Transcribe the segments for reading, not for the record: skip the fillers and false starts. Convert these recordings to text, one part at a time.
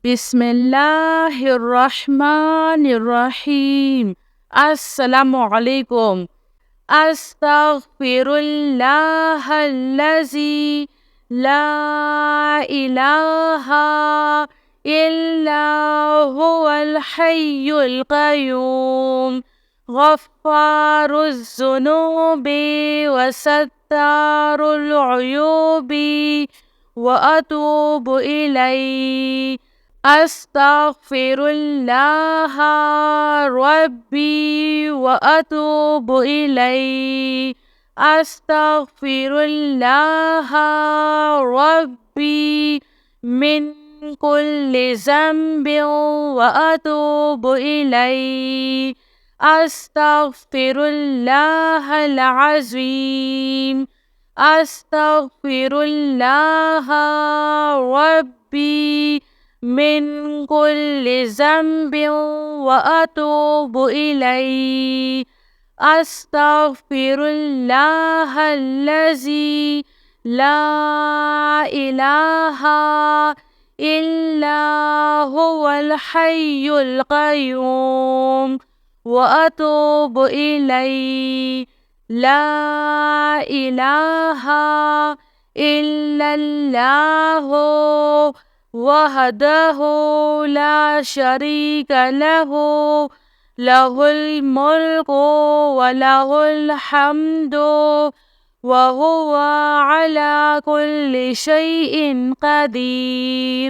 बिस्मिल्लाहिर्रहमानिर्रहीम। अस्सलामुअलैकुम। अस्तगफिरुल्लाहल्लज़ी ला इलाहा इल्ला हुवल हय्युल क़य्यूम गफ़्फ़ारुज़्ज़ुनूबि वसत्तारुल उयूबि व अतूबु इलैहि। अस्तगफिरुल्लाह रब्बी व अतूबु इलैहि। अस्तगफिरुल्लाह रब्बी मिन कुल्लि ज़ंबिन व अतूबु इलैहि। अस्तगफिरुल्लाहल अज़ीम। अस्तगफिरुल्लाह रब्बी मिन कुल्लि ज़ंबिन व अतूबु इलैहि। अस्तगफिरुल्लाहल्लज़ी ला इलाहा इल्ला हुवल हय्युल क़य्यूम व अतूबु इलैहि। ला इलाहा इल्लल्लाहु वहदहु ला शरीक लहु लहुल मुल्कु व लहुल हम्दु व हुवा अला कुल्लि शैइन क़दीर।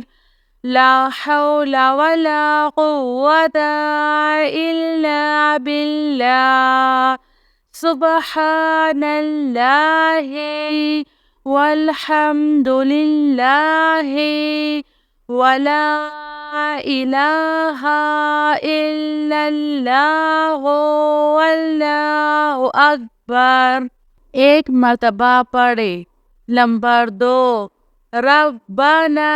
ला हौला वला कुव्वता इल्ला बिल्लाह। सुब्हानल्लाहि वल्हम्दुलिल्लाहि वला इलाहा इल्लल्लाहु वल्लाहु अकबर। एक मर्तबा पढ़े। नंबर 2, रब्बना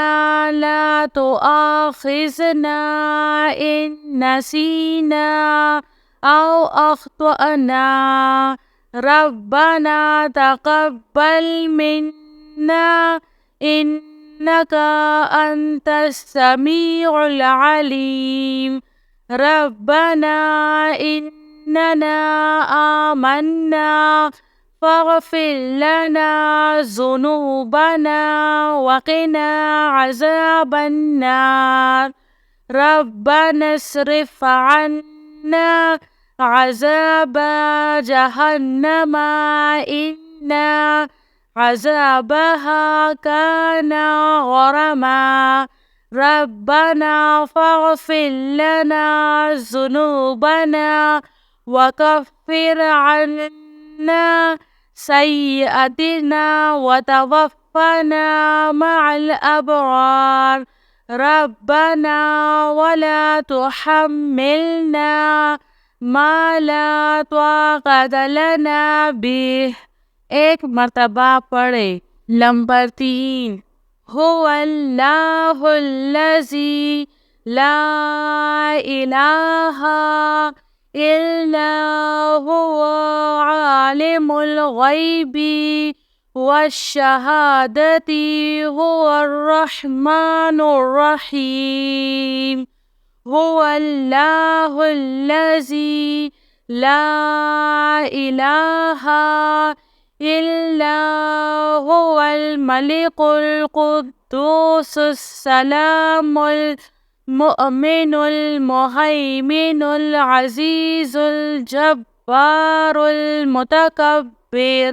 ला तुआखिज़ना इन नसीना औ अख्तअना। रब्बना तक़ब्बल मिन्ना इन्नका अंतस समीउल अलीम। रब्बना इन्नना आमन्ना फ़ग़फ़िर लना ज़ुनूबना वक़िना अज़ाबन्नार। रब्बना अस्रिफ़ अन्ना अज़ाब जहन्नम इन्ना अज़ाबहा काना गरमा। रब्बना फ़ग़फ़िर लना ज़ुनूबना वकफ़िर अन्ना सय्यअतिना वतवफ़्फ़ना मअल अबरार। रब्बना वला तुहम्मिलना मा ला ताक़त लना बिह। एक मर्तबा पढ़े। नंबर 3, हुवल्लाहुल्लज़ी ला इलाहा इल्ला हुवा आलिमुल ग़ैबि वश्शहादति हुवर रहमानुर रहीम। हुवल्लाहुल्लज़ी ला इलाहा इल्ला हुवल मलिकुल कुद्दूसुस सलामुल मुअमिनुल मुहैमिनुल अज़ीज़ुल जब्बारुल मुतकब्बिर।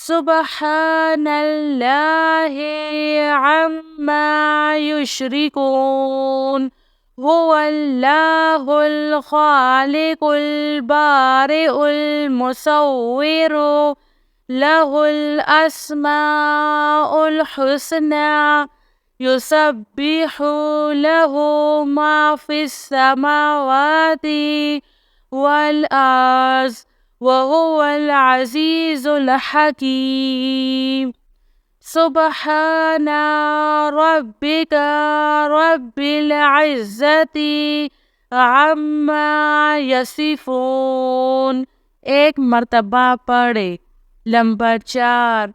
सुब्हानल्लाहि अम्मा युश्रिकून। हुवल्लाहुल ख़ालिक़ुल बारिउल मुसव्विरु लहुल अस्माउल हुस्ना। युसब्बिहु लहु मा फ़िस समावाति वल अर्ज़ व हुवल अज़ीज़ुल हकीम। सुब्हाना रब्बिका रब्बिल इज़्ज़ति अम्मा यसिफ़ून। एक मर्तबा पढ़े। नंबर 4,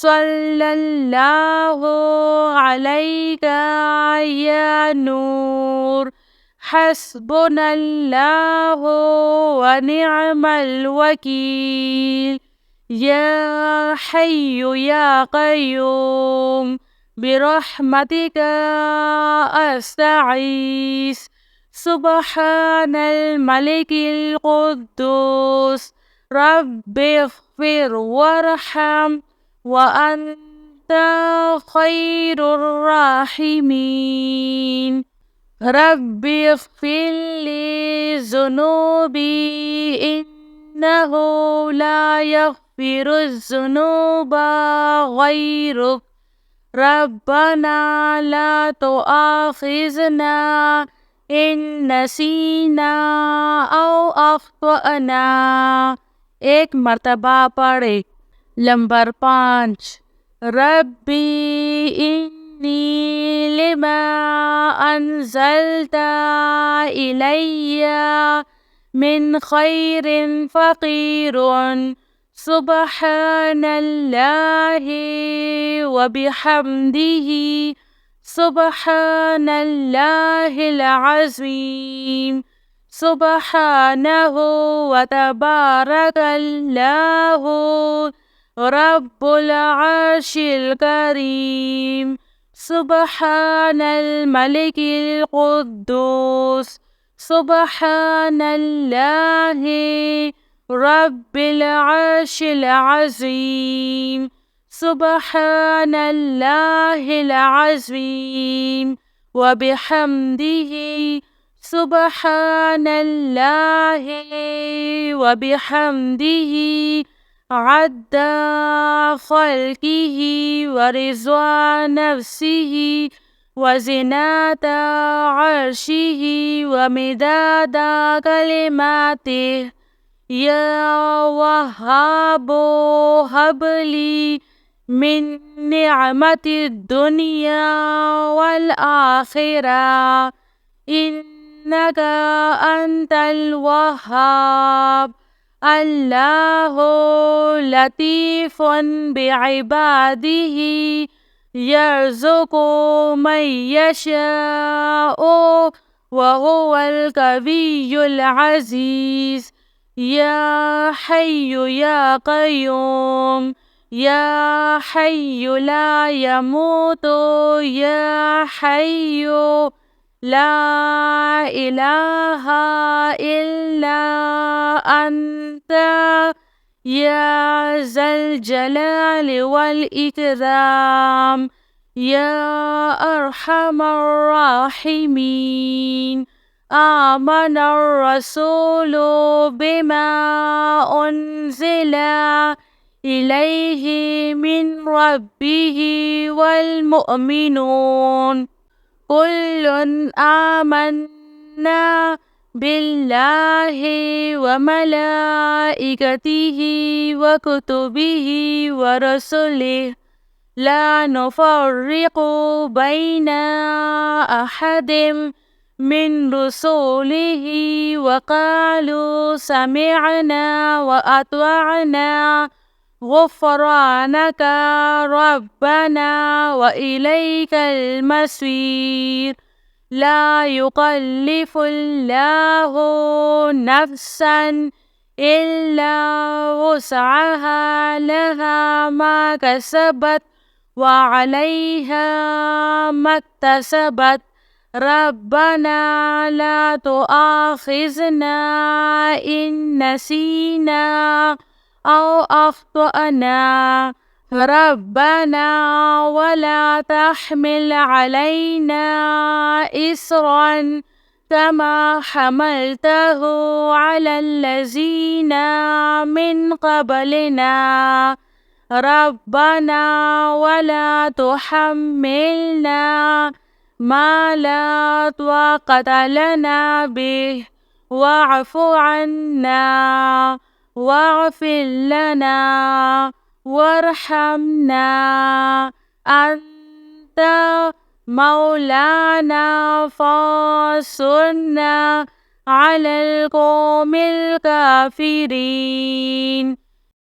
सल्लल्लाहु अलैका या नूर, हस्बुनल्लाहु व निअमल वकील, या हय्यु या क़य्यूम, बिरहमतिका अस्तगीस, सुब्हानल मलिकिल कुद्दूस, रब्बिग़फिर वरहम व अन्ता खैरुर राहिमीन। रब्बिग़फिरली ज़ुनूबी इन्नहु ला यग़फ़िरुज़्ज़ुनूबा ग़ैरुक, रब्बना ला तुआख़िज़ना इन नसीना औ अख़्तअना। एक मर्तबा पढ़े। नंबर 5, रब्बी इन्नी लिमा अंज़लता इलैया मिन खैरिन फ़क़ीरुन, सुब्हानल्लाहि व बिहम्दिही, सुब्हानल्लाहिल अज़ीम, सुब्हानहु व तबारकल्लाहु रब्बुल अर्शिल करीम, सुब्हानल मलिकिल कुद्दूस, सुब्हानल्लाहि रब्बिल अर्शिल अज़ीम, सुब्हानल्लाहिल अज़ीम व बिहम्दिही, सुब्हानल्लाहि व बिहम्दिही, अद्दा ख़ल्क़िही व रिज़वा नफ़्सिही व ज़िनता अर्शिही व मिदादा कलिमातिही, या वहाबु हबली मिन निअमतिद दुनिया वल आखिरह, इन्नका अंतल वहाब, अल्लाहु लतीफ़ुन बिइबादिही, यर्ज़ुक़ु मन यशाअ व हुवल कविय्युल अज़ीज़, या हय्यु या क़य्यूम, या हय्यु ला यमूतु, या हय्यु ला इलाहा इल्ला अंता, या ज़ल जलालि वल इकराम, या अरहमर राहिमीन। आमनर रसूलु बिमा उन्ज़िला इलैहि मिन रब्बिही वल मुअमिनून, कुल्लुन आमन्ना बिल्लाहि व मलाइकतिही व कुतुबिही व रसुलिही, ला नुफ़र्रिक़ु बैना अहदिम मिन रुसूलिही व क़ालू समिअना व अत्वअना गुफ़्रानका रब्बना व इलैकल मसीर। ला युकल्लिफ़ुल्लाहु नफ़्सन इल्ला वुस्अहा, लहा मा कसबत व अलैहा मक्तसबत, रब्बना ला तुआख़िज़ना इन नसीना औ अख़्तअना, रब्बना वला तहमिल अलैना इस्रन कमा हमलतहु अलल्लज़ीना मिन क़ब्लिना, रब्बना वला तुहम्मिलना मा ला ताक़त लना बिही, वअफ़ु अन्ना वग़फ़िर लना वरहमना, अंत मौलाना फ़ांसुरना अलल क़ौमिल काफ़िरीन।